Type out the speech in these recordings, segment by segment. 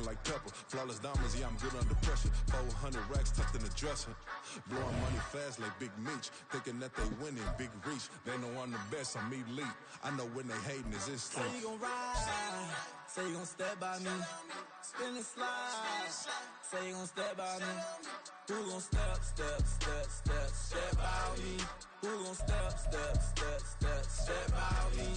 like pepper. Flawless diamonds, yeah, I'm good under pressure. 400 racks tucked in the dresser. Blowing money fast like Big Meech. Thinking that they winning, big reach. They know I'm the best, I'm elite. I know when they hating is instinct. Say you gon' ride, say you gon' step by me. Spin and slide, say you gon' step by me. Who gon' step by me? Who gon' step by me?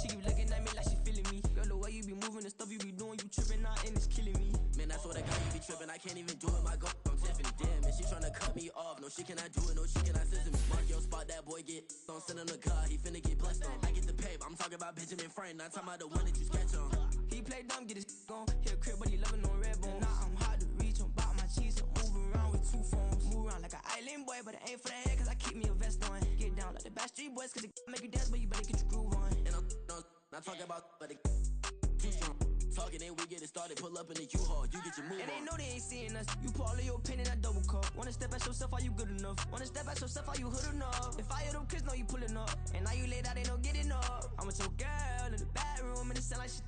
She keep looking at me like she feeling me. Girl, the way you be moving, the stuff you be doing, you tripping out and it's killing me. Man, I swear to God, you be tripping. I can't even do it. My go, I'm Tiffany. Damn, and she tryna cut me off. No, she cannot do it. No, she cannot scissor me. Mark your spot, that boy get on. Send him the car, he finna get blessed on. I get the paper. I'm talking about Benjamin Franklin. Not talking about the one that you sketch on. He play dumb, get his on. Hit a crib, but he loving on red bone. Now I'm hard to reach. I'm bout my cheese. I'm moving around with two phones. Move around like an island boy, but it ain't for the head, cause I keep me a vest on. Get down like the Backstreet Boys, cause it make you dance, but you better get your groove on. And I'm not talking about, but it too strong. Talking and we get it started. Pull up in the U-Haul, you get your move and on. they know they ain't seeing us. You put all of your opinion, I double cup. Wanna step at yourself, are you good enough? Wanna step at yourself, are you hood enough? If I hear them kids, know you pulling up. And now you laid out, they don't get enough. I'm with your girl in the bedroom, and it sound like shit.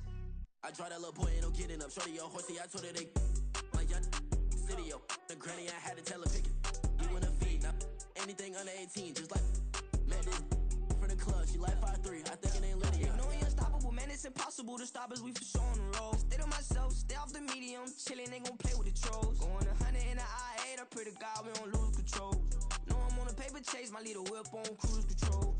I draw that little boy, ain't no getting up. Shorty your horsey, I told her they my young city, yo. The granny, I had to tell her pick it. You wanna feed, now anything under 18, just like Madden. From the club, she like 5'3", I think it ain't Lydia. You know we unstoppable, man, it's impossible to stop us, we for sure on the road. Stay to myself, stay off the medium, chillin', they gon' play with the trolls. Going 100 in the I-8, I pray to God we don't lose control. Know I'm on a paper chase, my little whip on cruise control.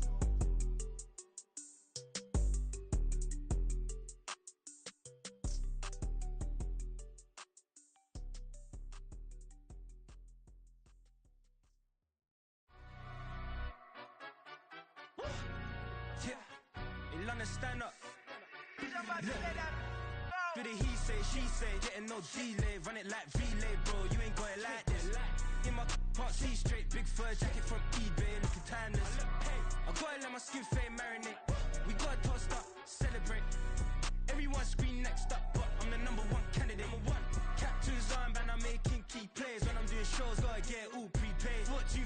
Yeah, in London, stand up. For the he say, she say, getting no delay. Run it like relay, bro, you ain't got it like this. In my can't see straight, big fur jacket from eBay, looking timeless. I gotta let my skin fade marinate. We gotta toast up, celebrate. Everyone scream next up, but I'm the number one candidate. Captain's armband, I'm making key plays. When I'm doing shows, gotta get all prepaid. What you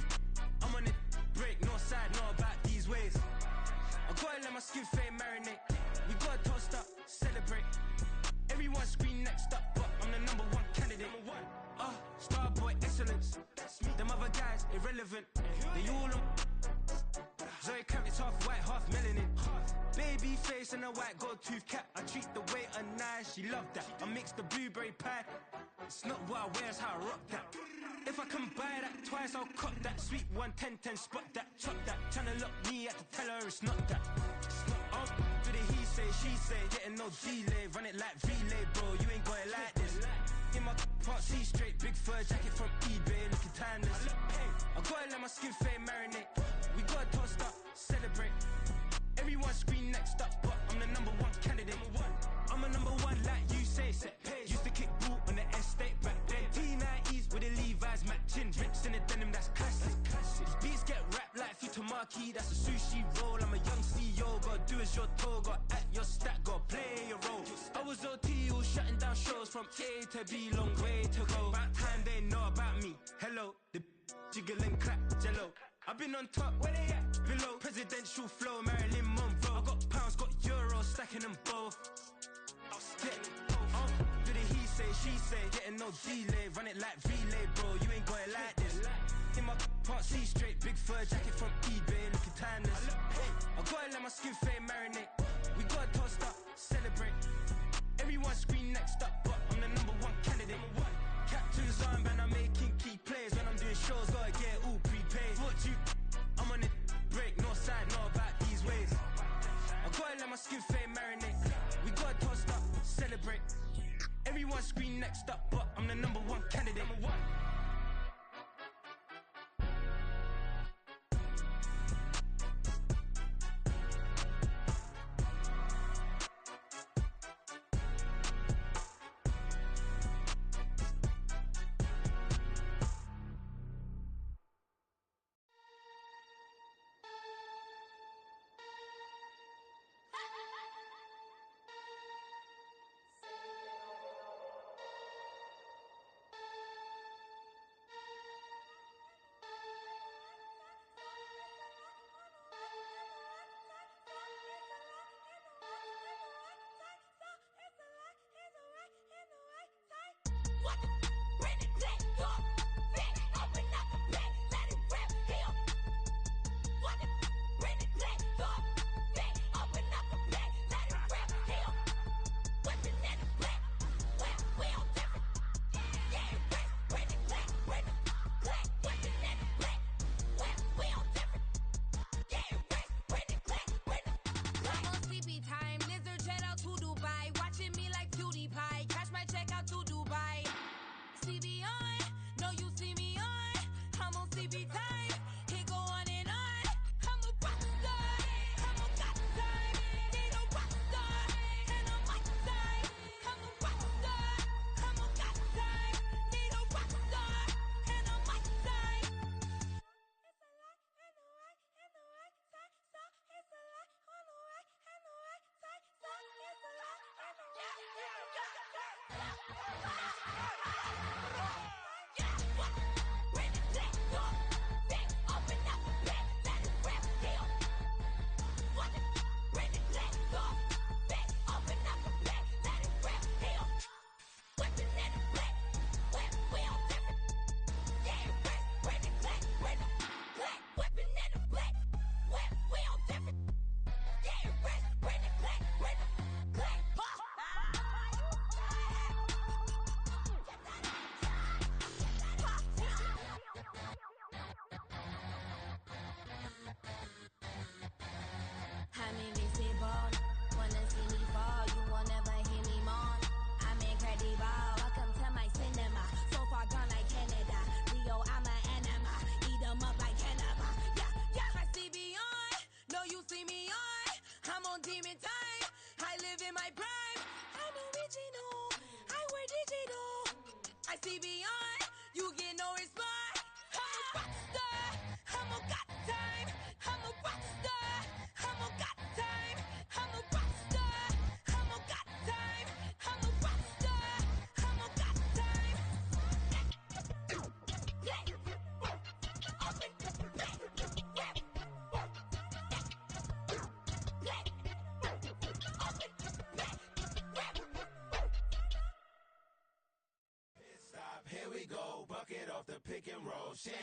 I'm on it, break, no side, no about these ways. I gotta let my skin fade marinate. We gotta toast up, celebrate. Everyone scream next up, but I'm the number one candidate. Starboy excellence. Them other guys irrelevant. They all on. Zoe Camp, it's half white, half melanin. Baby face and a white gold tooth cap. I treat the waiter nice, she love that. I mix the blueberry pie. It's not what I wear, it's how I rock that. If I can buy that twice, I'll cut that. Sweet 110, spot that, chop that. Tryna lock me, I had to tell her it's not that. For the he say, she say, getting no delay. Run it like relay, bro, you ain't got it like this. In my can't see straight, big fur jacket from eBay, looking timeless. I gotta let my skin fade marinate. We gotta toast up, celebrate. Everyone scream next up, but I'm the number one candidate. I'm a number one like you say. Used to kick ball on the estate back then. T90s with the Levi's matching. Rips in the denim, that's classic. Beats get wrapped like Futamaki, that's a sushi roll. I'm a young CEO, gotta do as you're told. Gotta act your stat, gotta play your role. I was OT, all shutting down shows from A to B, long way to go. About time they know about me. Hello, the jiggle and clap, jello. I've been on top, where they at? Below, presidential flow, Marilyn Monroe. I got pounds, got euros, stacking them both. For the he say, she say, getting no delay. Run it like relay, bro, you ain't got it like this. In my can't see straight, big fur jacket from eBay, looking timeless. I gotta let my skin fade marinate. We gotta toast up, celebrate. Everyone scream next up, but I'm the number one candidate. Captain's armband, I'm making key plays. When I'm doing shows, gotta get all prepaid. What you I'm on it, break, no side, no about these ways. I gotta let my skin fade marinate. We gotta toast up, celebrate. Everyone scream next up, but I'm the number one candidate. pick and roll. Shit,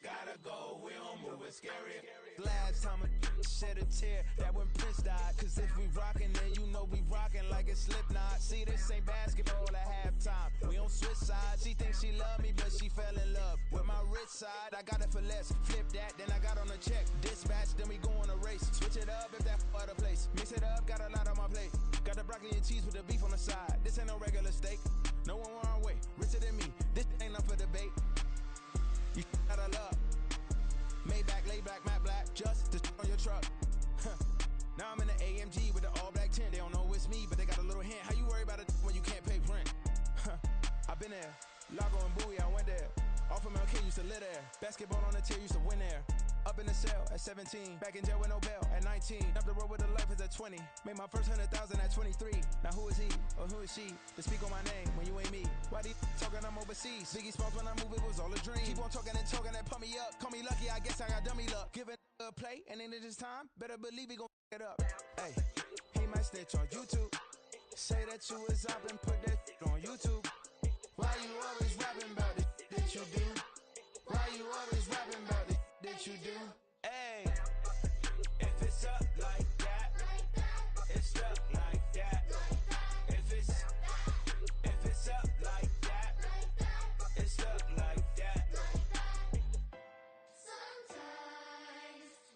gotta go, we don't move it scary. Last time a shed a tear, that when Prince died. Cause if we rockin', then you know we rockin' like it's Slipknot. See, this ain't basketball at halftime. We on switch sides. She thinks she love me, but she fell in love with my rich side. I got it for less. Flip that, then I got on a check. Dispatch, then we go on a race. Switch it up if that other place. Mix it up, got a lot on my plate. Got the broccoli and cheese with the beef on the side. This ain't no regular steak. No one wrong way, richer than me. This ain't up for debate. You out of love. Maybach, lay back, matte black, just to on your truck. Now I'm in the AMG with the all black tint. They don't know it's me, but they got a little hint. How you worry about it when you can't pay rent? I've been there. Lago and Bowie, I went there. Off of MLK, used to live there. Basketball on the tier, used to win there. Up in the cell at 17. Back in jail with no bail at 19. Up the road with a life is at 20. Made my first 100,000 at 23. Now who is he or who is she to speak on my name when you ain't me? Why these talking I'm overseas? Biggie Smalls when I move it was all a dream. Keep on talking and pump me up. Call me lucky, I guess I got dummy luck. Give it a play and then it's time. Better believe he gon' it up. Hey, he might snitch on YouTube. Say that you was up and put that on YouTube. Why you always rapping about the that you do? Why you always rapping about the that you do? Hey, if it's up like that, it's stuck like that. If it's up like that, it's stuck like that. Sometimes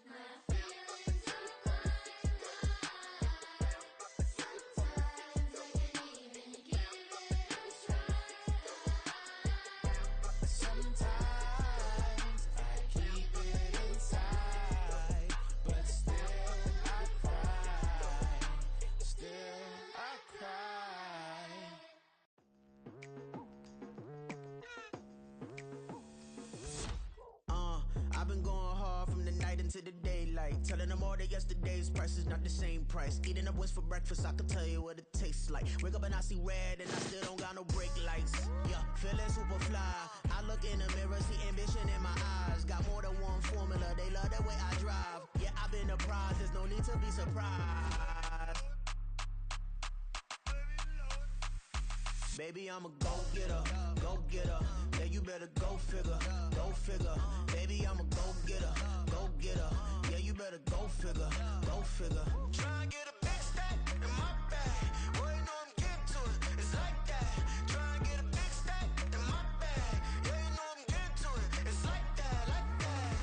my feelings are running high. Sometimes I can't even give it a try. sometimes I keep it inside, but still I cry. Still I cry. I've been going hard from the night into the daylight. Telling them all that yesterday's price is not the same price. Eating up what's for breakfast, I can tell you what it tastes like. Wake up and I see red and I still don't got no brake lights. Yeah, feeling super fly. I look in the mirror, see ambition in my eyes. Got more than one formula, they love the way I drive. Yeah, I've been a prize, there's no need to be surprised. Baby, I'm a go-getter, go-getter. Yeah, you better go figure, go figure. Baby, I'm a go-getter, go-getter. Yeah, you better go figure, go figure. Try and get a big stack in my bag. Boy, you know I'm getting to it. It's like that. Try and get a big stack in my bag. Yeah, you know I'm getting to it. It's like that, like that.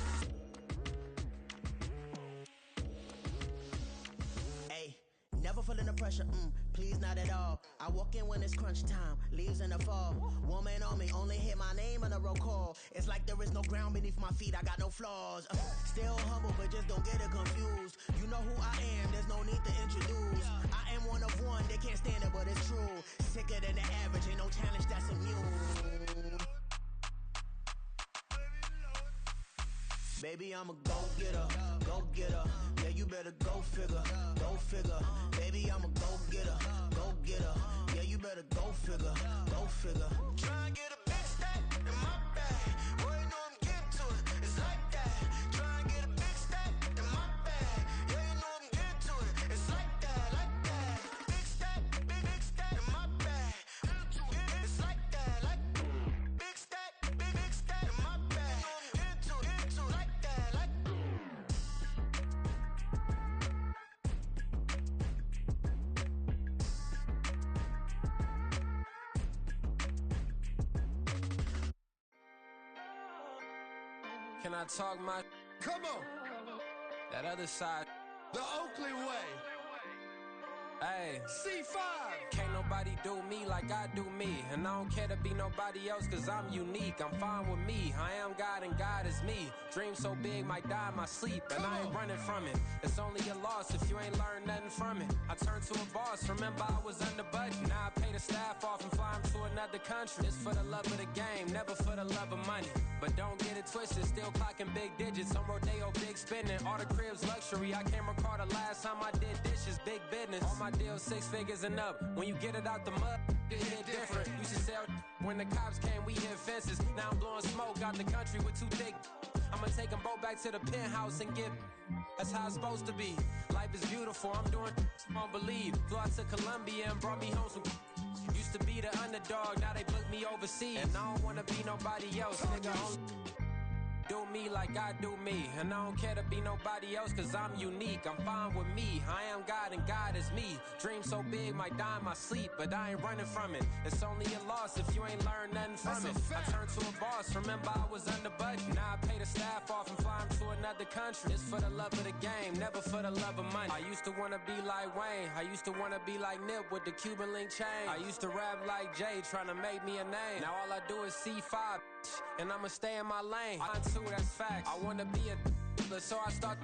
Hey, never feeling the pressure, please not at all. I walk in when it's crunch time, leaves in the fall. Woman on me, only hit my name on a roll call. It's like there is no ground beneath my feet, I got no flaws. Still humble, but just don't get it confused. You know who I am, there's no need to introduce. I am one of one, they can't stand it, but it's true. Sicker than the average, ain't no challenge that's immune. Baby, I'm a go-getter, go-getter. Yeah, you better go figure, go figure. Baby, I'm a go-getter, go-getter. Yeah, you better go figure, go figure. Try and get a big stack in my bag. Boy, you know I'm getting to it. It's like that. Try and get a big stack in my bag. Yeah, you know I'm getting to it. It's like that, like that. Big stack, big stack in my bag. It's like that, like big stack in my bag. You know I'm getting to it, like that, like. Can I talk my? Come on, That other side? the Oakley way. Hey, C5. can't nobody do me like I do me. And I don't care to be nobody else cause I'm unique. I'm fine with me, I am God and God is me. Dream so big, might die in my sleep. And I ain't running from it. It's only a loss if you ain't learned nothing from it. I turned to a boss, remember I was under budget. Now I pay the staff off and fly them to another country. It's for the love of the game, never for the love of money. But don't get it twisted, still clocking big digits. On Rodeo, big spending, all the cribs luxury. I can't recall the last time I did dishes, big business. All my deals 6 figures and up. When you get it out the mud, it hit different. Used to sell when the cops came, we hit fences. Now I'm blowing smoke out the country with 2 thick. I'ma take them both back to the penthouse and get. That's how it's supposed to be. Life is beautiful, I'm doing won't believe. Flew out to Colombia and brought me home some. Used to be the underdog, now they book me overseas. And I don't wanna be nobody else, nigga. Do me like I do me. And I don't care to be nobody else cause I'm unique. I'm fine with me, I am God and God is me. Dream so big, might die in my sleep. But I ain't running from it. It's only a loss if you ain't learned nothing from it. I turned to a boss, remember I was under budget. Now I pay the staff off and fly them to another country. It's for the love of the game, never for the love of money. I used to wanna be like Wayne, I used to wanna be like Nip with the Cuban link chain. I used to rap like Jay, trying to make me a name. Now all I do is C5, and I'ma stay in my lane. I too, that's facts. I wanna be a so I start.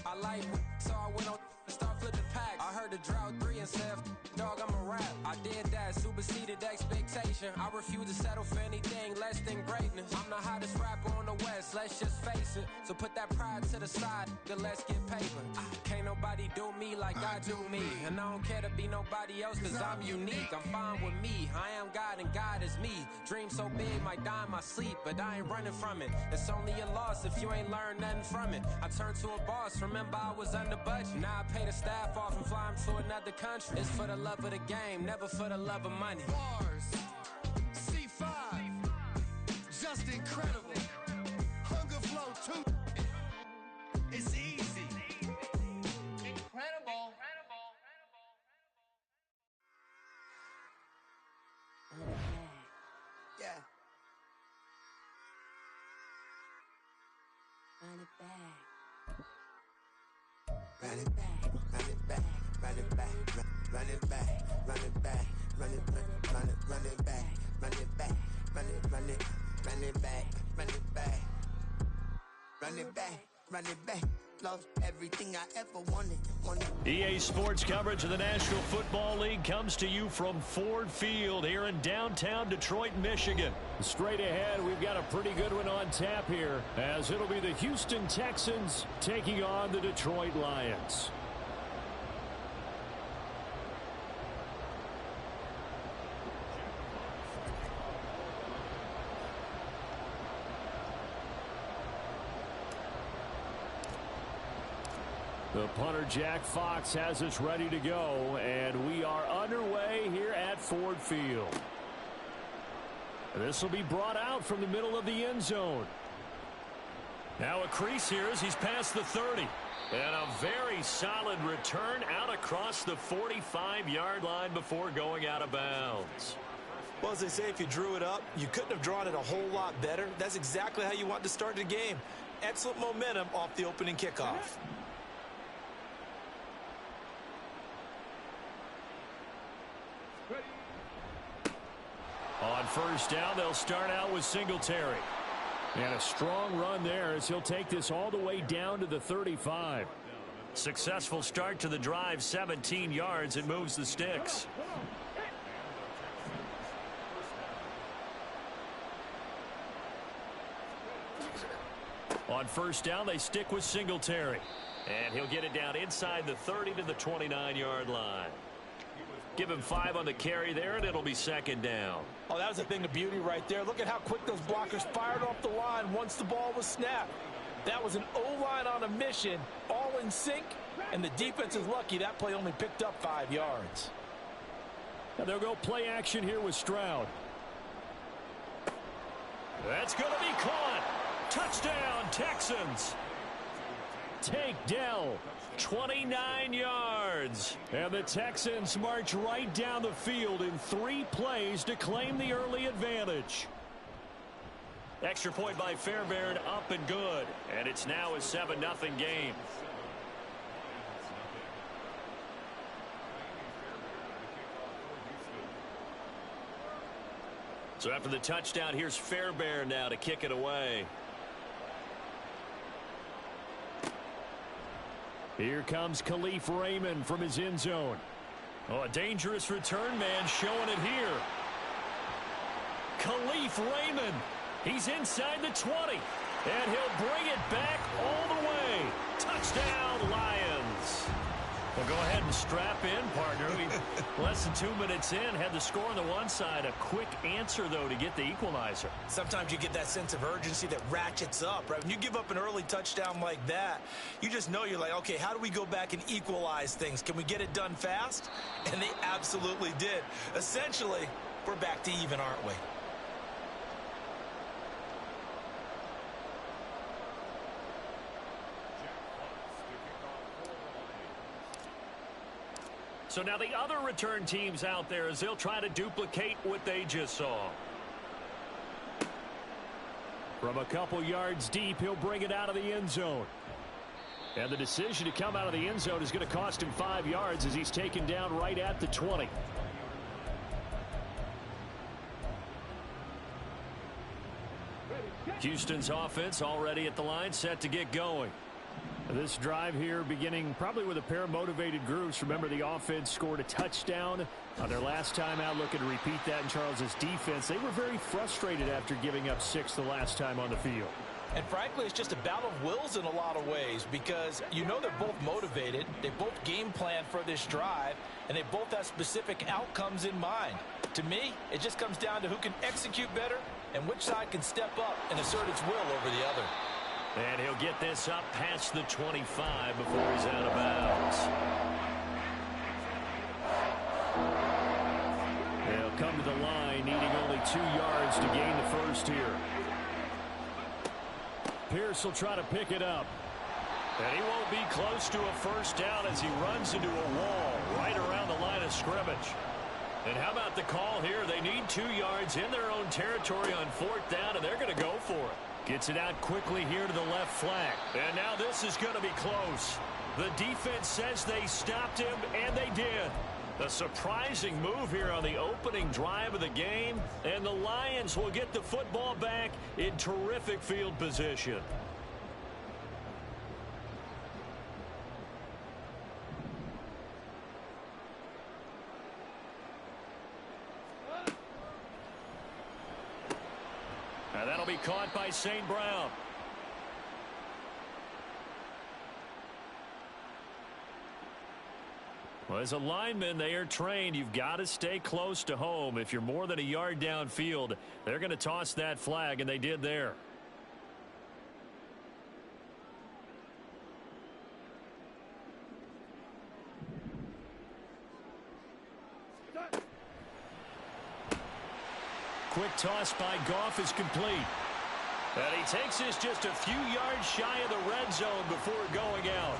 I like so I went on start flipping packs. I heard the drought 3 and said, dog, I'm a rap. I did that, superseded expectation. I refuse to settle for anything less than greatness. I'm the hottest rapper on the West, let's just face it. So put that pride to the side, then let's get paper. Can't nobody do me like I do me. And I don't care to be nobody else cause I'm unique. I'm fine with me, I am God and God is me. Dream so big, might die in my sleep. But I ain't running from it. It's only a loss if you ain't learned nothing from it. I turned to a boss, remember I was under budget. Now I pay the staff off and fly them to another country. It's for the love of the game, never for the love of money. Bars. C5. Just incredible. Hunger Flow 2. It's easy. Incredible. Yeah. Run it back. Run it back, run it back, run it back, run it back, run it back, run it back, run it back, run it back, run it back, run it back, run it back, run it back. Lost everything I ever wanted. EA Sports coverage of the National Football League comes to you from Ford Field here in downtown Detroit, Michigan. Straight ahead, we've got a pretty good one on tap here, as it'll be the Houston Texans taking on the Detroit Lions. The punter, Jack Fox, has us ready to go, and we are underway here at Ford Field. This will be brought out from the middle of the end zone. Now a crease here as he's past the 30. And a very solid return out across the 45-yard line before going out of bounds. Well, as they say, if you drew it up, you couldn't have drawn it a whole lot better. That's exactly how you want to start the game. Excellent momentum off the opening kickoff. On first down, they'll start out with Singletary. And a strong run there as he'll take this all the way down to the 35. Successful start to the drive, 17 yards. It moves the sticks. On first down, they stick with Singletary. And he'll get it down inside the 30 to the 29-yard line. Give him 5 on the carry there, and it'll be second down. Oh, that was a thing of beauty right there. Look at how quick those blockers fired off the line once the ball was snapped. That was an O-line on a mission, all in sync, and the defense is lucky that play only picked up 5 yards. Now they'll go play action here with Stroud. That's going to be caught. Touchdown, Texans. Take Dell. 29 yards. And the Texans march right down the field in 3 plays to claim the early advantage. Extra point by Fairbairn, up and good. And it's now a 7-0 game. So after the touchdown, here's Fairbairn now to kick it away. Here comes Khalif Raymond from his end zone. Oh, a dangerous return man showing it here. Khalif Raymond. He's inside the 20. And he'll bring it back all the way. Touchdown, Lions. Well, go ahead and strap in, partner. Less than 2 minutes in, had the score on the one side. A quick answer, though, to get the equalizer. Sometimes you get that sense of urgency that ratchets up, right? When you give up an early touchdown like that, you just know you're like, okay, how do we go back and equalize things? Can we get it done fast? And they absolutely did. Essentially, we're back to even, aren't we? So now the other return teams out there as they'll try to duplicate what they just saw. From a couple yards deep, he'll bring it out of the end zone. And the decision to come out of the end zone is going to cost him 5 yards as he's taken down right at the 20. Houston's offense already at the line, set to get going. This drive here beginning probably with a pair of motivated groups. Remember, the offense scored a touchdown on their last time out, looking to repeat that in Charles's defense. They were very frustrated after giving up 6 the last time on the field. And frankly, it's just a battle of wills in a lot of ways because you know they're both motivated. They both game plan for this drive, and they both have specific outcomes in mind. To me, it just comes down to who can execute better and which side can step up and assert its will over the other. And he'll get this up past the 25 before he's out of bounds. They'll come to the line, needing only 2 yards to gain the first here. Pierce will try to pick it up. And he won't be close to a first down as he runs into a wall right around the line of scrimmage. And how about the call here? They need 2 yards in their own territory on 4th down, and they're going to go for it. Gets it out quickly here to the left flank. And now this is going to be close. The defense says they stopped him, and they did. A surprising move here on the opening drive of the game. And the Lions will get the football back in terrific field position. And that'll be caught by St. Brown. Well, as a lineman, they are trained. You've got to stay close to home. If you're more than a yard downfield, they're going to toss that flag, and they did there. Quick toss by Goff is complete. And he takes this just a few yards shy of the red zone before going out.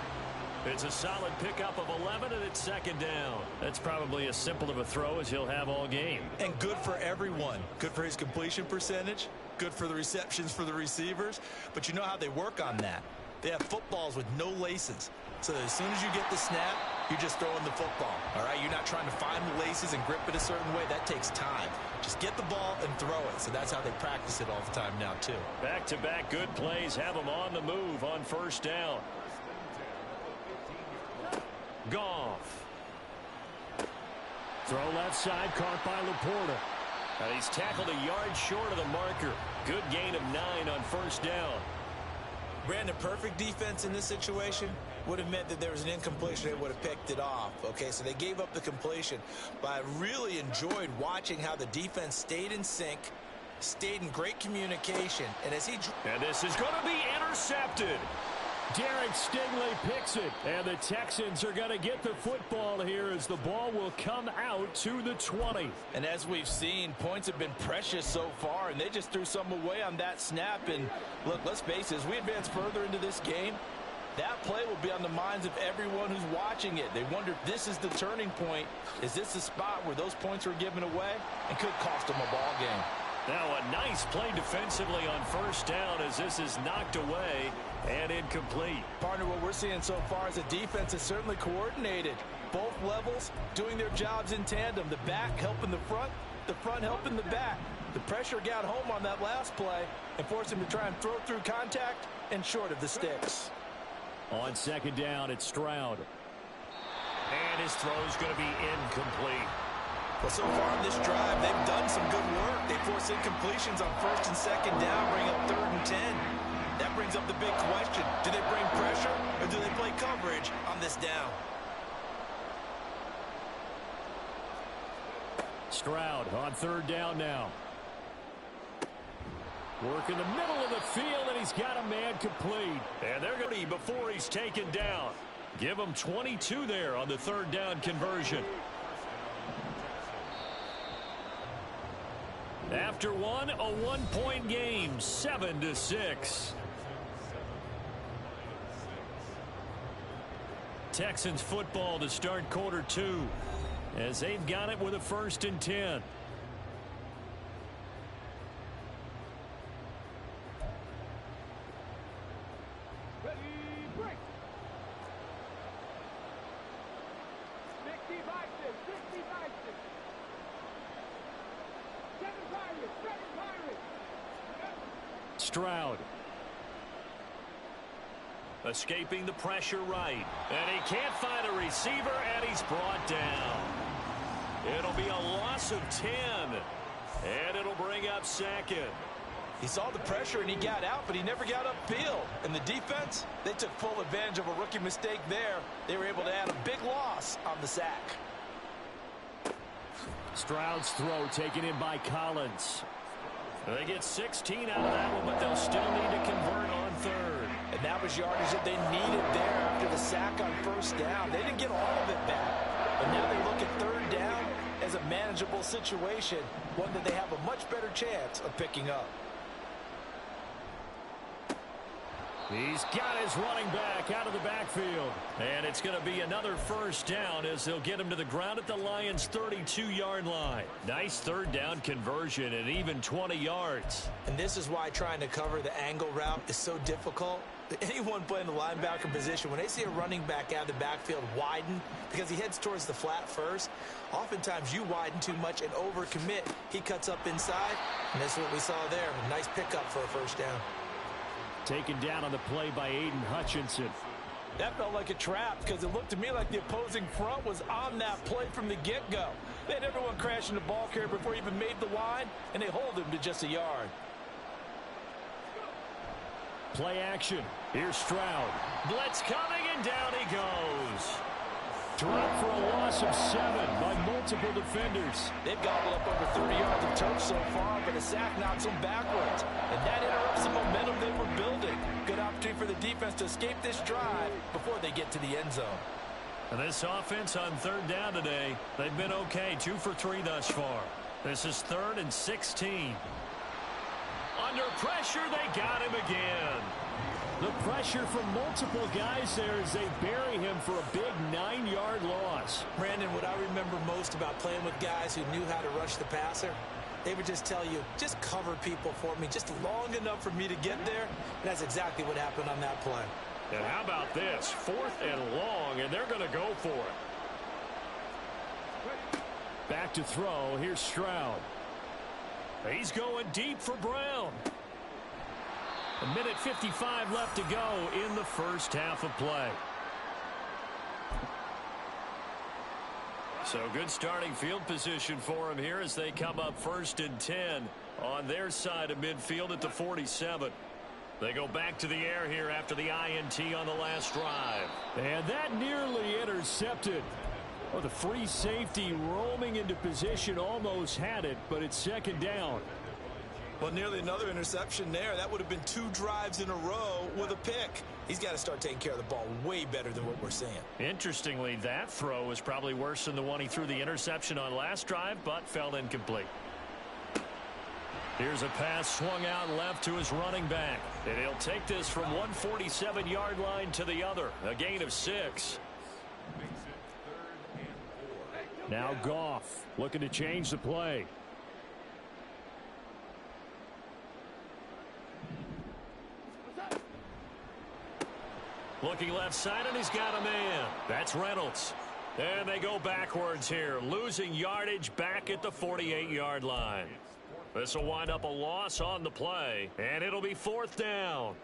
It's a solid pickup of 11, and it's second down. That's probably as simple of a throw as he'll have all game. And good for everyone. Good for his completion percentage. Good for the receptions for the receivers. But you know how they work on that. They have footballs with no laces. So as soon as you get the snap, you're just throwing the football. All right, you're not trying to find the laces and grip it a certain way. That takes time. Just get the ball and throw it. So that's how they practice it all the time now, too. Back-to-back good plays have them on the move on first down. Goff. Throw left side, caught by Laporta. And he's tackled a yard short of the marker. Good gain of 9 on first down. Brandon, perfect defense in this situation would have meant that there was an incompletion. They would have picked it off. Okay, so they gave up the completion. But I really enjoyed watching how the defense stayed in sync, stayed in great communication. And as he... And this is going to be intercepted. Derek Stingley picks it, and the Texans are going to get the football here as the ball will come out to the 20. And as we've seen, points have been precious so far, and they just threw some away on that snap. And look, let's face it, as we advance further into this game, that play will be on the minds of everyone who's watching it. They wonder if this is the turning point. Is this the spot where those points were given away and could cost them a ball game? Now a nice play defensively on first down as this is knocked away and incomplete. Partner, what we're seeing so far is the defense is certainly coordinated. Both levels doing their jobs in tandem. The back helping the front helping the back. The pressure got home on that last play and forced him to try and throw through contact and short of the sticks. On second down, it's Stroud. And his throw is going to be incomplete. Well, so far on this drive, they've done some good work. They force incompletions on first and second down, bring up 3rd and 10. That brings up the big question. Do they bring pressure or do they play coverage on this down? Stroud on 3rd down now. Work in the middle of the field, and he's got a man complete. And they're going to before he's taken down. Give him 22 there on the 3rd down conversion. After one, a 1-point game, 7-6. Texans football to start quarter 2 as they've got it with a 1st and 10. Stroud. Escaping the pressure right. And he can't find a receiver, and he's brought down. It'll be a loss of 10. And it'll bring up 2nd. He saw the pressure and he got out, but he never got upfield. And the defense, they took full advantage of a rookie mistake there. They were able to add a big loss on the sack. Stroud's throw taken in by Collins. They get 16 out of that one, but they'll still need to convert on 3rd. And that was yardage that they needed there after the sack on 1st down. They didn't get all of it back. But now they look at 3rd down as a manageable situation, one that they have a much better chance of picking up. He's got his running back out of the backfield. And it's going to be another 1st down as they'll get him to the ground at the Lions' 32-yard line. Nice 3rd down conversion and even 20 yards. And this is why trying to cover the angle route is so difficult. Anyone playing the linebacker position, when they see a running back out of the backfield widen because he heads towards the flat first, oftentimes you widen too much and overcommit. He cuts up inside, and that's what we saw there. A nice pickup for a 1st down. Taken down on the play by Aiden Hutchinson. That felt like a trap because it looked to me like the opposing front was on that play from the get-go. They had everyone crashing the ball carrier before he even made the line, and they hold him to just a yard. Play action. Here's Stroud. Blitz coming, and down he goes. Dropped for a loss of 7 by multiple defenders. They've gobbled up over 30 yards of turf so far, but a sack knocks them backwards. And that interrupts the momentum they were building. Good opportunity for the defense to escape this drive before they get to the end zone. And this offense on 3rd down today, they've been okay. 2 for 3 thus far. This is 3rd and 16. Under pressure, they got him again. The pressure from multiple guys there as they bury him for a big 9-yard loss. Brandon, what I remember most about playing with guys who knew how to rush the passer, they would just tell you, just cover people for me, just long enough for me to get there. And that's exactly what happened on that play. And how about this? 4th and long, and they're going to go for it. Back to throw. Here's Stroud. He's going deep for Brown. 1:55 left to go in the first half of play. So good starting field position for him here as they come up 1st and 10 on their side of midfield at the 47. They go back to the air here after the INT on the last drive. And that nearly intercepted. Oh, the free safety roaming into position almost had it, but it's 2nd down. Well, nearly another interception there. That would have been 2 drives in a row with a pick. He's got to start taking care of the ball way better than what we're seeing. Interestingly, that throw was probably worse than the one he threw the interception on last drive, but fell incomplete. Here's a pass swung out left to his running back. And he'll take this from 147-yard line to the other. A gain of 6. Now Goff looking to change the play. Looking left side, and he's got a man. That's Reynolds. And they go backwards here, losing yardage back at the 48-yard line. This will wind up a loss on the play, and it'll be 4th down.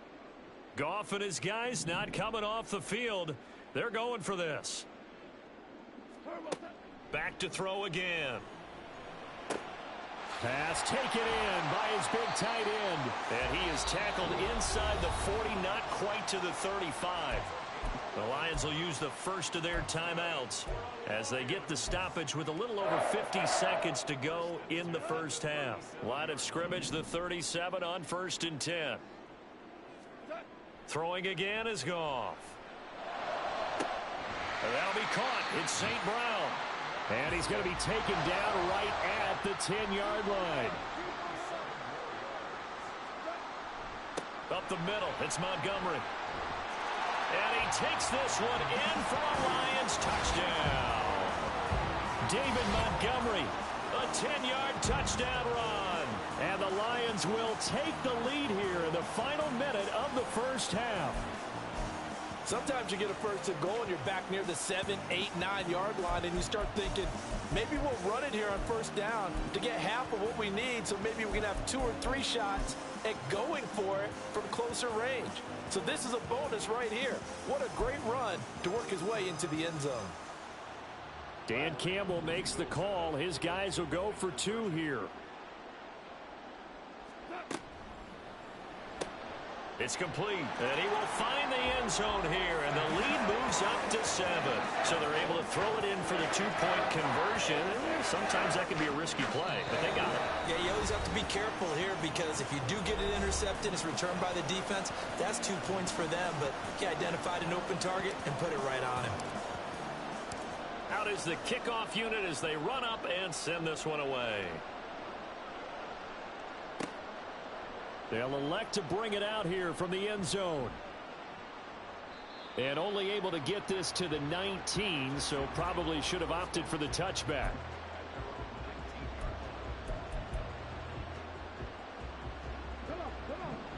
Goff and his guys not coming off the field. They're going for this. Back to throw again. Pass taken in by his big tight end. And he is tackled inside the 40, not quite to the 35. The Lions will use the first of their timeouts as they get the stoppage with a little over 50 seconds to go in the first half. Line of scrimmage, the 37 on 1st and 10. Throwing again is Goff. And that'll be caught. It's St. Brown. And he's going to be taken down right at the 10-yard line. Up the middle, it's Montgomery. And he takes this one in for a Lions touchdown. David Montgomery, a 10-yard touchdown run. And the Lions will take the lead here in the final minute of the first half. Sometimes you get a 1st and goal and you're back near the 7, 8, 9-yard line and you start thinking, maybe we'll run it here on 1st down to get half of what we need, so maybe we can have 2 or 3 shots at going for it from closer range. So this is a bonus right here. What a great run to work his way into the end zone. Dan Campbell makes the call. His guys will go for 2 here. It's complete, and he will find the end zone here, and the lead moves up to 7. So they're able to throw it in for the 2-point conversion. Sometimes that can be a risky play, but they got it. Yeah, you always have to be careful here because if you do get it intercepted, it's returned by the defense. That's 2 points for them, but he identified an open target and put it right on him. Out is the kickoff unit as they run up and send this one away. They'll elect to bring it out here from the end zone. And only able to get this to the 19, so probably should have opted for the touchback.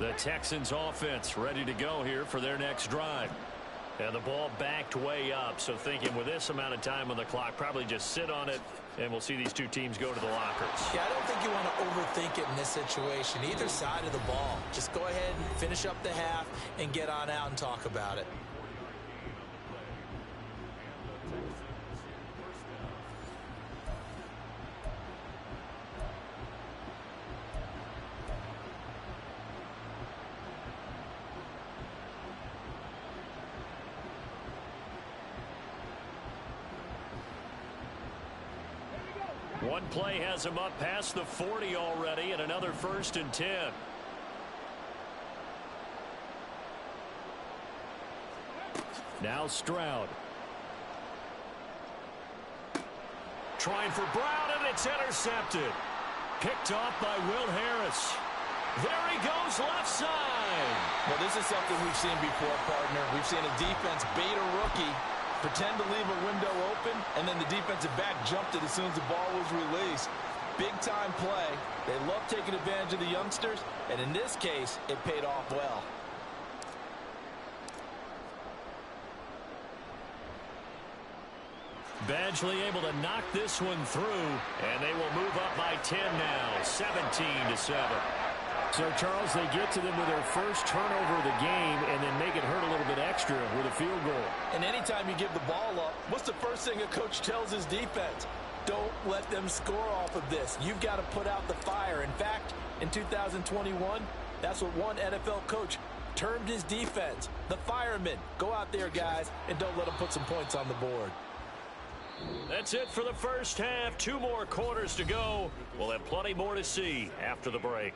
The Texans offense ready to go here for their next drive. And the ball backed way up, so thinking with this amount of time on the clock, probably just sit on it, and we'll see these 2 teams go to the lockers. Yeah, I don't think you want to overthink it in this situation. Either side of the ball. Just go ahead and finish up the half and get on out and talk about it. One play has him up past the 40 already, and another 1st and 10. Now Stroud. Trying for Brown, and it's intercepted. Picked off by Will Harris. There he goes, left side. Well, this is something we've seen before, partner. We've seen a defense bait a rookie, pretend to leave a window open, and then the defensive back jumped it as soon as the ball was released. Big-time play. They love taking advantage of the youngsters, and in this case, it paid off well. Badgley able to knock this one through, and they will move up by 10 now, 17-7. So, Charles, they get to them with their first turnover of the game and then make it hurt a little bit extra with a field goal. And anytime you give the ball up, what's the first thing a coach tells his defense? Don't let them score off of this. You've got to put out the fire. In fact, in 2021, that's what one NFL coach termed his defense. The firemen. Go out there, guys, and don't let them put some points on the board. That's it for the first half. 2 more quarters to go. We'll have plenty more to see after the break.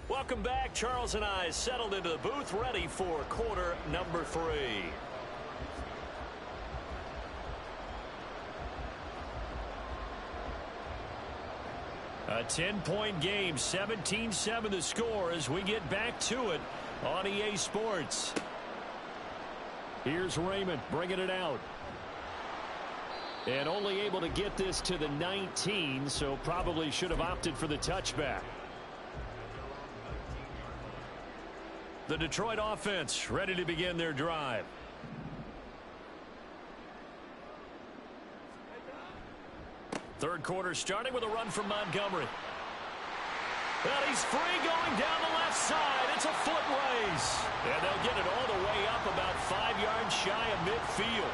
Welcome back. Charles and I settled into the booth, ready for quarter number 3. A 10-point game, 17-7 the score as we get back to it on EA Sports. Here's Raymond bringing it out. And only able to get this to the 19, so probably should have opted for the touchback. The Detroit offense ready to begin their drive. Third quarter starting with a run from Montgomery. Well, he's free going down the left side. It's a foot race. And they'll get it all the way up about 5 yards shy of midfield.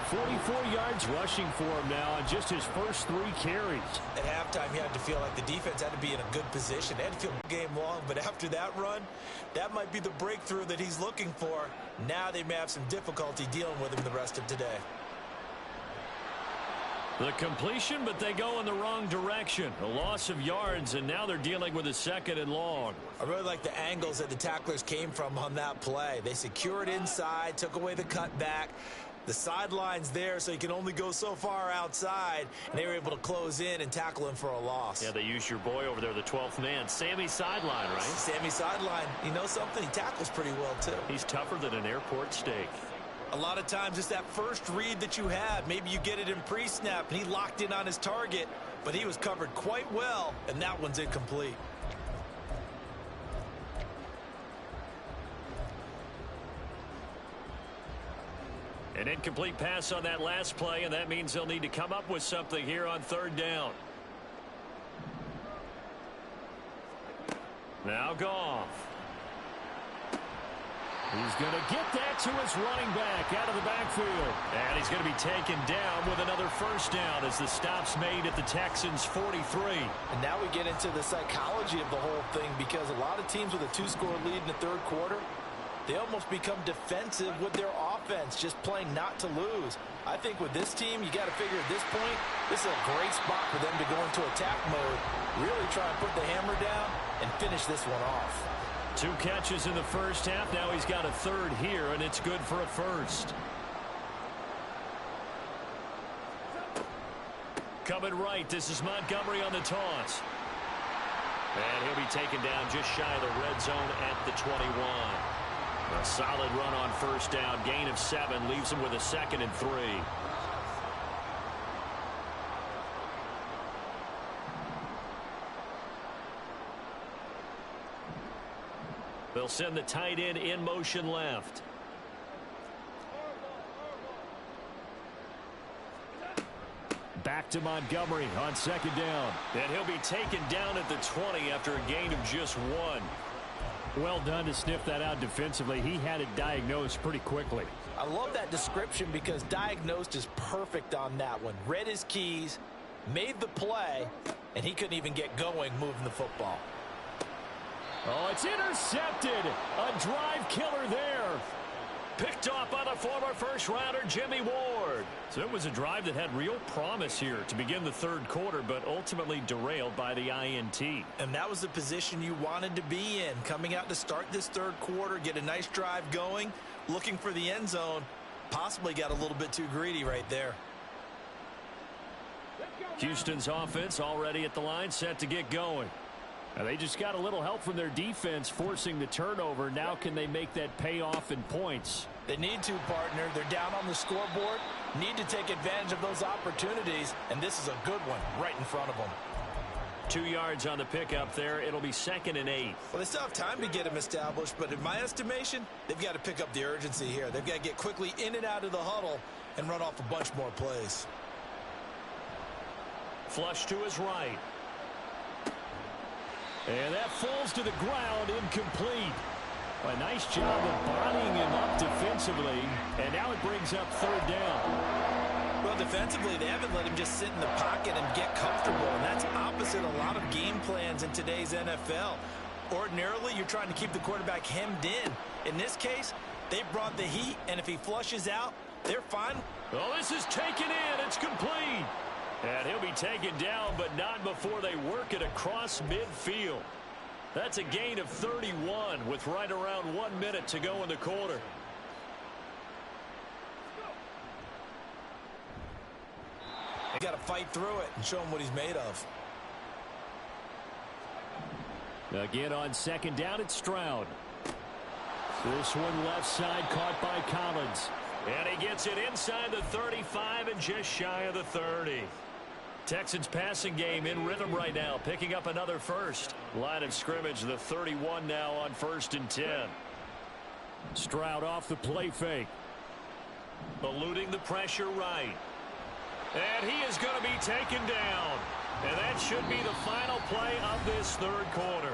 44 yards rushing for him now on just his first 3 carries. At halftime, you had to feel like the defense had to be in a good position. They had to feel game long, but after that run, that might be the breakthrough that he's looking for. Now they may have some difficulty dealing with him the rest of today. The completion, but they go in the wrong direction. A loss of yards, and now they're dealing with a 2nd and long. I really like the angles that the tacklers came from on that play. They secured inside, took away the cutback. The sideline's there, so you can only go so far outside, and they were able to close in and tackle him for a loss. Yeah, they used your boy over there, the 12th man, Sammy Sideline, right? Sammy Sideline. You know something? He tackles pretty well, too. He's tougher than an airport steak. A lot of times it's that first read that you have. Maybe you get it in pre-snap, and he locked in on his target, but he was covered quite well, and that one's incomplete. An incomplete pass on that last play, and that means they'll need to come up with something here on 3rd down. Now Goff. He's going to get that to his running back out of the backfield. And he's going to be taken down with another first down as the stop's made at the Texans' 43. And now we get into the psychology of the whole thing, because a lot of teams with a 2-score lead in the 3rd quarter, they almost become defensive with their offense, just playing not to lose. I think with this team, you got to figure at this point, this is a great spot for them to go into attack mode, really try and put the hammer down and finish this one off. 2 catches in the first half. Now he's got a 3rd here, and it's good for a first. Coming right, this is Montgomery on the toss. And he'll be taken down just shy of the red zone at the 21. A solid run on first down. Gain of 7 leaves him with a 2nd and 3. They'll send the tight end in motion left. Back to Montgomery on 2nd down. And he'll be taken down at the 20 after a gain of just 1. Well done to sniff that out defensively. He had it diagnosed pretty quickly. I love that description because diagnosed is perfect on that one. Read his keys, made the play, and he couldn't even get going moving the football. Oh, it's intercepted. A drive killer there. Picked off by the former first-rounder, Jimmy Ward. So it was a drive that had real promise here to begin the third quarter, but ultimately derailed by the INT. And that was the position you wanted to be in, coming out to start this third quarter, get a nice drive going, looking for the end zone. Possibly got a little bit too greedy right there. Houston's offense already at the line, set to get going. Now they just got a little help from their defense forcing the turnover. Now can they make that pay off in points? They need to, partner. They're down on the scoreboard. Need to take advantage of those opportunities, and this is a good one right in front of them. 2 yards on the pickup there. It'll be 2nd and 8. Well, they still have time to get them established, but in my estimation, they've got to pick up the urgency here. They've got to get quickly in and out of the huddle and run off a bunch more plays. Flush to his right. And that falls to the ground, incomplete. A nice job of bodying him up defensively, and now it brings up 3rd down. Well, defensively, they haven't let him just sit in the pocket and get comfortable, and that's opposite a lot of game plans in today's NFL. Ordinarily, you're trying to keep the quarterback hemmed in. In this case, they brought the heat, and if he flushes out, they're fine. Well, this is taken in. It's complete. And he'll be taken down, but not before they work it across midfield. That's a gain of 31 with right around 1 minute to go in the quarter. They got to fight through it and show him what he's made of. Again on 2nd down, it's Stroud. This one left side caught by Collins. And he gets it inside the 35 and just shy of the 30. Texans passing game in rhythm right now, picking up another first. Line of scrimmage, the 31 now on 1st and 10. Stroud off the play fake. Eluding the pressure right. And he is going to be taken down. And that should be the final play of this third quarter.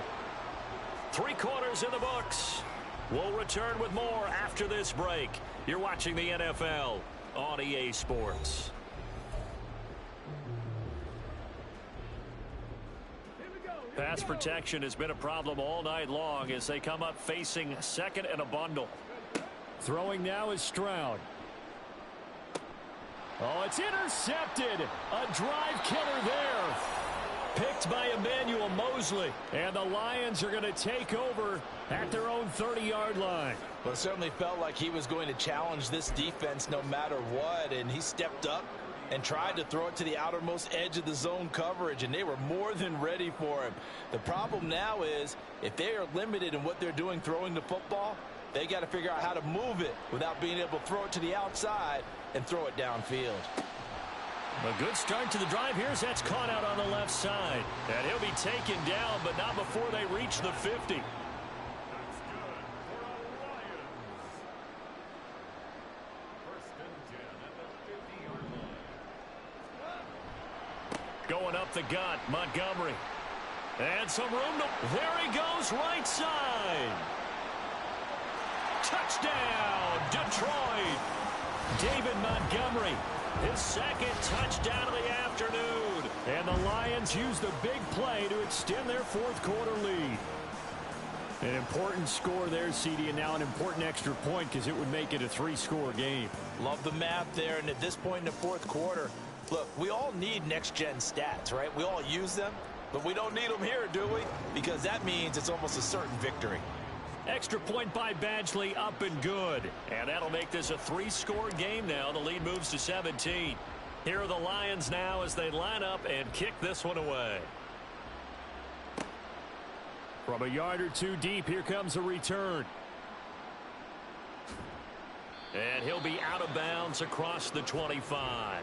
3 quarters in the books. We'll return with more after this break. You're watching the NFL on EA Sports. Pass protection has been a problem all night long as they come up facing 2nd and a bundle. Throwing now is Stroud. Oh, it's intercepted. A drive killer there. Picked by Emmanuel Mosley. And the Lions are going to take over at their own 30-yard line. Well, it certainly felt like he was going to challenge this defense no matter what, and he stepped up and tried to throw it to the outermost edge of the zone coverage, and they were more than ready for him. The problem now is if they are limited in what they're doing throwing the football, they got to figure out how to move it without being able to throw it to the outside and throw it downfield. A good start to the drive here as that's caught out on the left side. And he'll be taken down, but not before they reach the 50. Going up the gut, Montgomery. And some room to... There he goes, right side. Touchdown, Detroit. David Montgomery, his 2nd touchdown of the afternoon. And the Lions use the big play to extend their 4th quarter lead. An important score there, CD, and now an important extra point because it would make it a 3-score game. Love the math there, and at this point in the 4th quarter, look, we all need next-gen stats, right? We all use them, but we don't need them here, do we? Because that means it's almost a certain victory. Extra point by Badgley, up and good. And that'll make this a 3-score game now. The lead moves to 17. Here are the Lions now as they line up and kick this one away. From a yard or 2 deep, here comes a return. And he'll be out of bounds across the 25.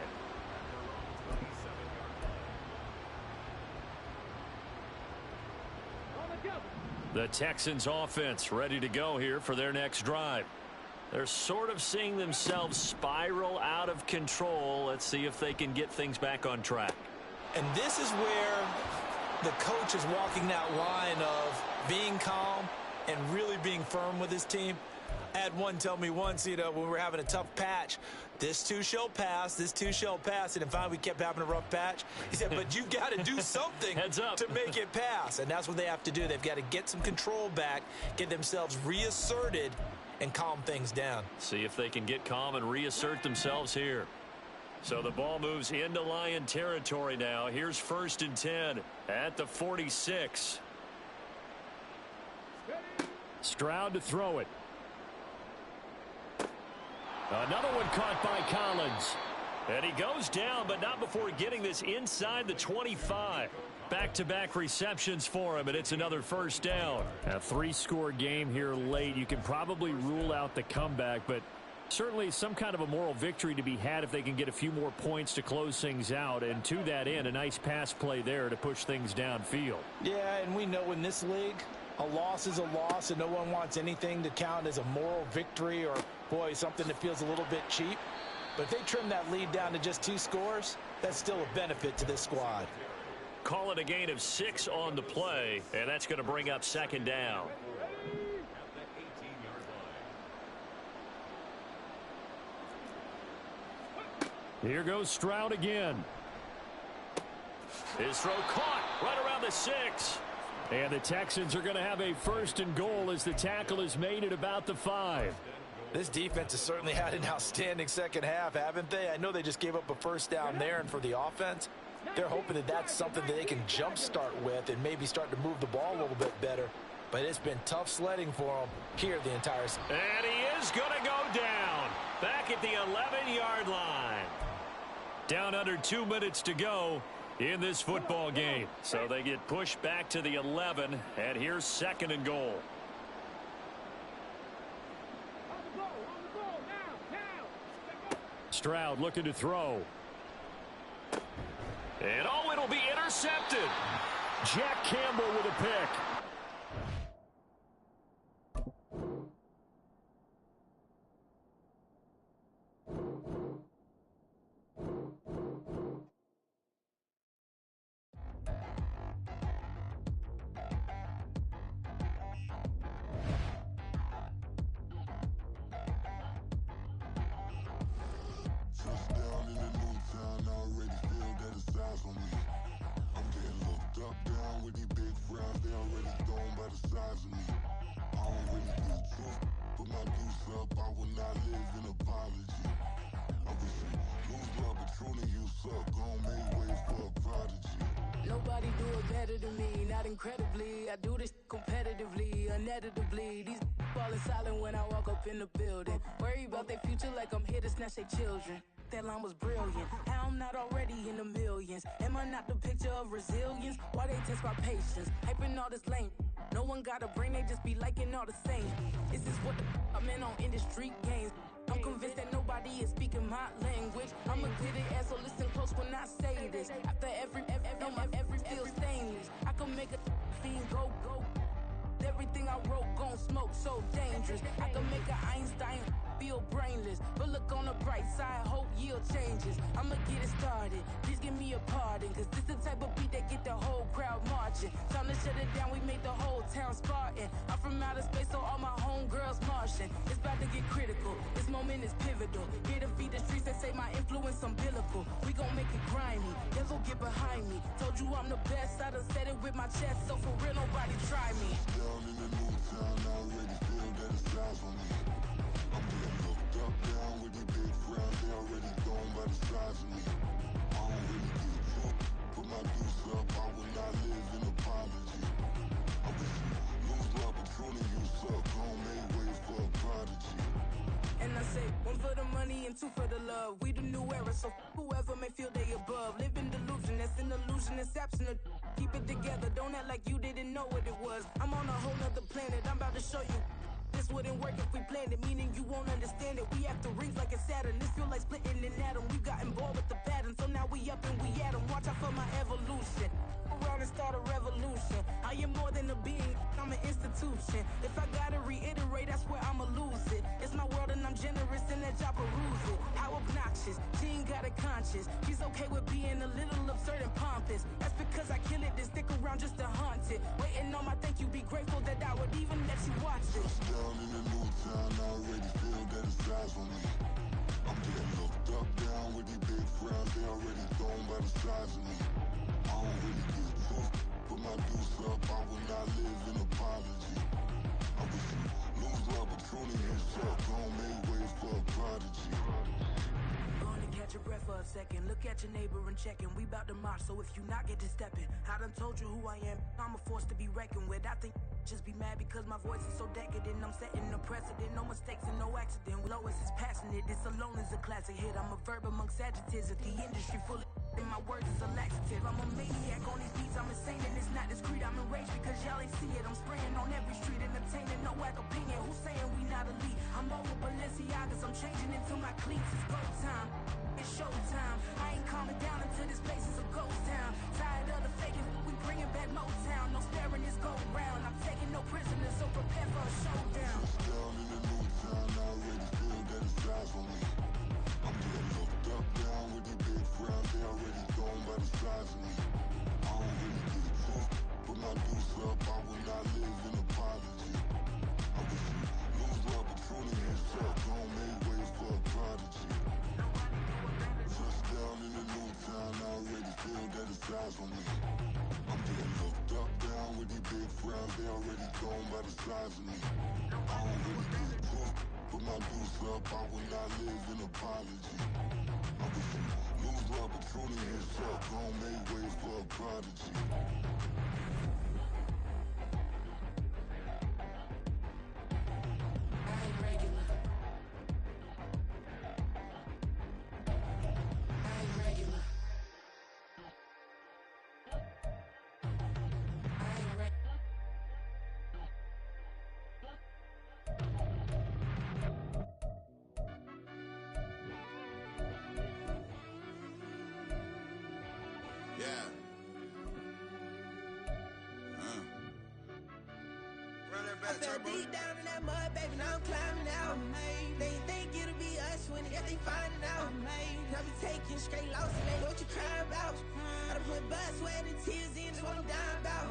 The Texans offense ready to go here for their next drive. They're sort of seeing themselves spiral out of control. Let's see if they can get things back on track. And this is where the coach is walking that line of being calm and really being firm with his team. I had one tell me once, when we were having a tough patch, this too shall pass, this too shall pass. And finally we kept having a rough patch. He said, but you've got to do something to make it pass. And that's what they have to do. They've got to get some control back, get themselves reasserted, and calm things down. See if they can get calm and reassert themselves here. So the ball moves into Lion territory now. Here's 1st and 10 at the 46. Stroud to throw it. Another one caught by Collins. And he goes down, but not before getting this inside the 25. Back-to-back receptions for him, and it's another 1st down. A 3-score game here late. You can probably rule out the comeback, but certainly some kind of a moral victory to be had if they can get a few more points to close things out. And to that end, a nice pass play there to push things downfield. Yeah, and we know in this league, a loss is a loss, and no one wants anything to count as a moral victory or, boy, something that feels a little bit cheap. But if they trim that lead down to just 2 scores, that's still a benefit to this squad. Call it a gain of 6 on the play, and that's going to bring up 2nd down. Here goes Stroud again. His throw caught right around the 6. And the Texans are going to have a 1st and goal as the tackle is made at about the 5. This defense has certainly had an outstanding second half, haven't they? I know they just gave up a 1st down there, and for the offense, they're hoping that that's something that they can jumpstart with and maybe start to move the ball a little bit better. But it's been tough sledding for them here the entire season. And he is going to go down back at the 11-yard line. Down under 2 minutes to go in this football game. So they get pushed back to the 11, and here's 2nd and goal. Stroud looking to throw. And oh, it'll be intercepted. Jack Campbell with a pick. Nobody do it better than me, not incredibly. I do this competitively, uneditably. These falling silent when I walk up in the building. Worry about their future like I'm here to snatch their children. That line was brilliant. How I'm not already in the millions. Am I not the picture of resilience? Why they test my patience? Hyping all this lame. No one got a brain, they just be liking all the same. This is what I'm in on industry games. I'm convinced that nobody is speaking my language. I'm a good ass, so listen close when I say this. After every feel stainless. I can make a fiend go. Everything I wrote gon' smoke, so dangerous. I can make an Einstein feel brainless. But look on the bright side, hope yield changes. I'ma get it started, please give me a pardon. Cause this the type of beat that get the whole crowd marching. Time to shut it down, we made the whole town Spartan. I'm from outer space, so all my homegirls Martian. It's about to get critical, this moment is pivotal. Here to feed the streets that say my influence umbilical. We gon' make it grimy, devil get behind me. Told you I'm the best, I done said it with my chest. So for real, nobody try me. Down in the new town, I already feel that it's eyes on me. I'm getting looked up, down with these big frowns. They already gone by the size of me. I don't really get took, put my deuce up. I will not live in apology. I wish you lose love, but truly you suck. Gon' make way for a prodigy. And I say, one for the money and 2 for the love. We the new era, so whoever may feel they above. Live in delusion, that's an illusion, it's absent. Keep it together, don't act like you didn't know what it was. I'm on a whole nother planet, I'm about to show you. This wouldn't work if we planned it, meaning you won't understand it. We have to rings like it's Saturn. This feel like splitting an atom. We got involved with the pattern, so now we up and we at 'em. Watch out for my evolution. Around and start a revolution. I am more than a being, I'm an institution. If I gotta reiterate, that's where I'ma lose it. It's my world and I'm generous and that y'all peruse it. How obnoxious, she ain't got a conscience. She's okay with being a little absurd and pompous. That's because I kill it, then stick around just to haunt it. Waiting on my thank you, be grateful that I would even let you watch it. Down in the new town, I already feel that it's eyes on me. I'm getting looked up, down with these big frowns. They already gone by the size of me. I don't really get took, put my deuce up. I will not live in apology. I wish you lose love, but truly you suck. second. Look at your neighbor and checking. We bout to march, so if you not get to stepping. I done told you who I am. I'm a force to be reckoned with. I think just be mad because my voice is so decadent. I'm setting a precedent. No mistakes and no accident. Lois is passing it. This alone is a classic hit. I'm a verb amongst adjectives. If the industry full of and my words is a laxative. I'm a maniac on these beats. I'm insane and it's not discreet. I'm enraged because y'all ain't see it. I'm spraying on every street, entertaining no whack opinion. Who's saying we not elite? I'm over Balenciagas. I'm changing into my cleats. It's go time. It's showtime. I ain't calming down until this place is a ghost town. Tired of the faking. We bringing back Motown. No sparing this go round. I'm taking no prisoners, so prepare for a showdown. Down in the new town, I already feel that it's eyes on me. I'm getting looked up, down with the big frown. They already gone by the size of me. I don't really get it too. Put my deuce up, I will not live in apology. I wish you lose the opportunity yourself. Don't make way for a prodigy. Just down in the new town, I already feel that it's eyes on me. I'm getting looked up, down with the big frown. They already gone by the size of me. I don't really get it too. Put my deuce up, I will not live in apology. I wish you lose the opportunity yourself. Don't make way for a prodigy. I ain't regular. I ain't regular. I ain't regular. Yeah. Run that I back, fell turbo. deep down in that mud, baby, now I'm climbing out. They think it'll be us when they finding out. I be taking straight losses, they know what you crying about. I done put blood, sweat, and tears in just what I'm dying about.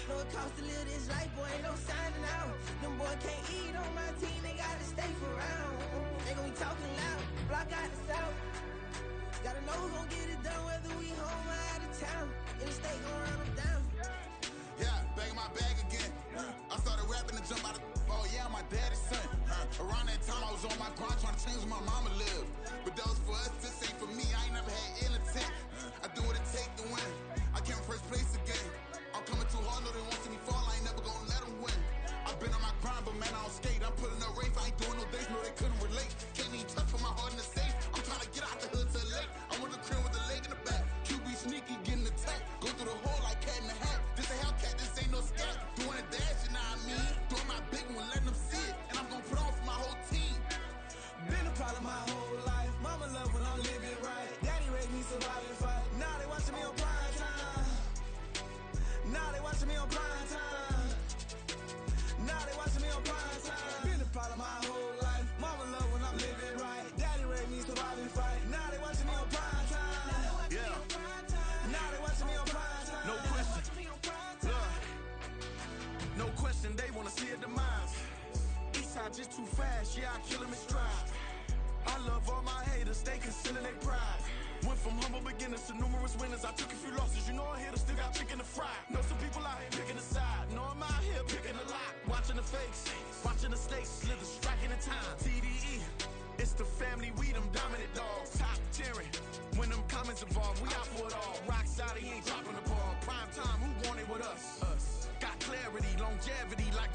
Know it costs to live this life, boy, ain't no signing out. Them boy can't eat on my team, they gotta stay for round. They gon' be talking loud, block out the south. Gotta know who gon' get it done, whether we home or out of town. In the state gon' run them down. Yeah, back in my bag again. I started rapping to jump out of oh yeah, I'm my daddy's son. Around that time I was on my grind trying to change where my mama lived. But that was for us, this ain't for me. I ain't never had ill intent. I do what it take to win. I came first place again. I'm coming too hard, no they won't see me fall. I ain't never gonna let them win. I've been on my grind, but man I don't skate. I'm putting up race, I ain't doing no days, no they couldn't relate. Can't even touch for my heart in the safe. I'm trying to get out the hood to the lake. I'm with the crib with the leg in the back. QB sneaky, getting attacked. Go through the hole like cat in the hat. This a Hellcat, this ain't no scat. Doing a dash, you know what I mean? Doing my big one, letting them see it. And I'm gonna put on for my whole team. Been a problem my whole life. Mama love when I'm living right. Daddy raised me survive and fight. Now they watching me on prime time. Now they watching me on prime time. Now they watching me on prime time. Been a problem my whole life. Mama love when I'm living right. Daddy raised me survive and fight. Now they watching me on prime time. Yeah. Now they watching me on prime time. No question. Look. No question, they wanna see a demise. Eastside just too fast, yeah, I kill him in stride. I love all my haters, they concealing their pride. Went from humble beginners to numerous winners. I took a few losses, you know I hit, still got chicken to fry. Know some people out here picking a side, know I'm out here picking a lot. Watching the fakes, watching the stakes, slither, striking the time. TDE, it's the family, we them dominant dogs. Top tiering, when them comments involved, we out for it all. Rock side, he ain't dropping the ball. Prime time, who want it with us? Us. Got clarity, longevity, like